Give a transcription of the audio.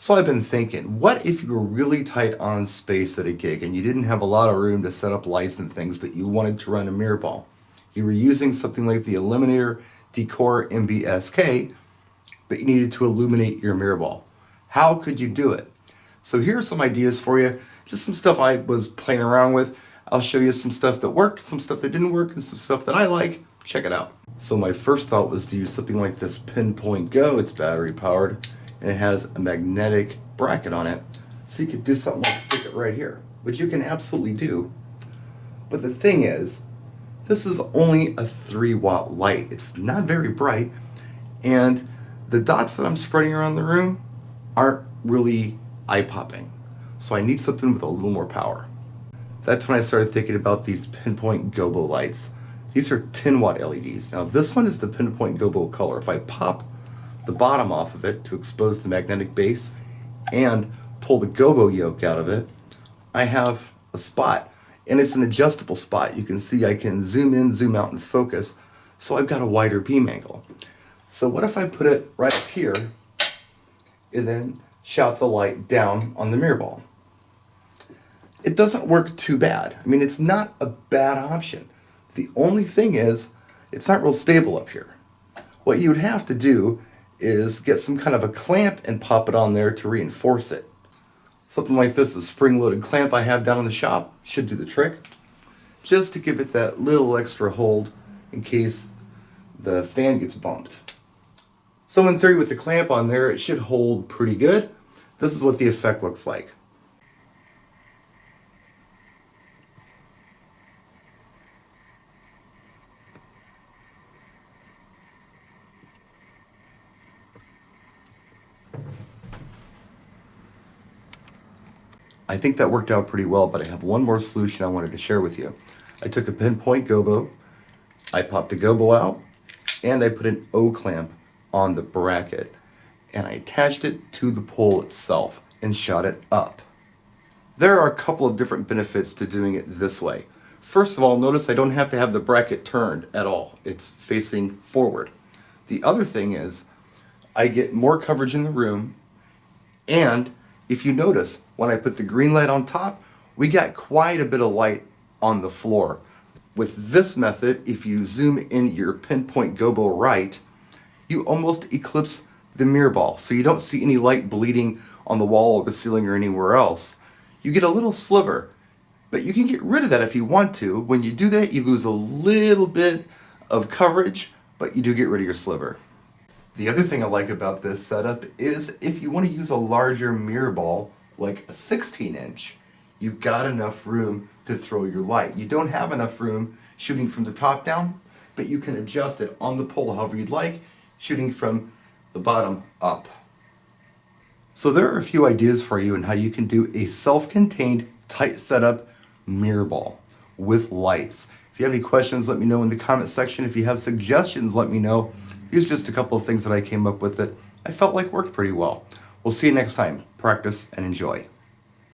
So I've been thinking, what if you were really tight on space at a gig and you didn't have a lot of room to set up lights and things, but you wanted to run a mirror ball? You were using something like the Eliminator, Decor, MBSK, but you needed to illuminate your mirror ball. How could you do it? So here are some ideas for you, just some stuff I was playing around with. I'll show you some stuff that worked, some stuff that didn't work, and some stuff that I like. Check it out. So my first thought was to use something like this Pinpoint Go. It's battery powered, and it has a magnetic bracket on it. So you could do something like stick it right here, which you can absolutely do. But the thing is, this is only a 3-watt light. It's not very bright, and the dots that I'm spreading around the room aren't really eye-popping. So I need something with a little more power. That's when I started thinking about these Pinpoint Gobo lights. These are 10-watt LEDs. Now this one is the Pinpoint Gobo color. If I pop the bottom off of it to expose the magnetic base and pull the Gobo yoke out of it, I have a spot. And it's an adjustable spot. You can see I can zoom in, zoom out, and focus. So I've got a wider beam angle. So what if I put it right up here and then shout the light down on the mirror ball? It doesn't work too bad. I mean, it's not a bad option. The only thing is, it's not real stable up here. What you would have to do is get some kind of a clamp and pop it on there to reinforce it. Something like this, a spring-loaded clamp I have down in the shop, should do the trick. Just to give it that little extra hold in case the stand gets bumped. So in theory, with the clamp on there, it should hold pretty good. This is what the effect looks like. I think that worked out pretty well, but I have one more solution I wanted to share with you. I took a Pinpoint Gobo, I popped the Gobo out, and I put an O-clamp on the bracket, and I attached it to the pole itself and shot it up. There are a couple of different benefits to doing it this way. First of all, notice I don't have to have the bracket turned at all. It's facing forward. The other thing is, I get more coverage in the room, and if you notice, when I put the green light on top, we got quite a bit of light on the floor. With this method, if you zoom in your Pinpoint Gobo right, you almost eclipse the mirror ball, so you don't see any light bleeding on the wall or the ceiling or anywhere else. You get a little sliver, but you can get rid of that if you want to. When you do that, you lose a little bit of coverage, but you do get rid of your sliver. The other thing I like about this setup is if you want to use a larger mirror ball, like a 16-inch, you've got enough room to throw your light. You don't have enough room shooting from the top down, but you can adjust it on the pole however you'd like, shooting from the bottom up. So there are a few ideas for you on how you can do a self-contained, tight setup mirror ball with lights. If you have any questions, let me know in the comment section. If you have suggestions, let me know. These are just a couple of things that I came up with that I felt like worked pretty well. We'll see you next time. Practice and enjoy.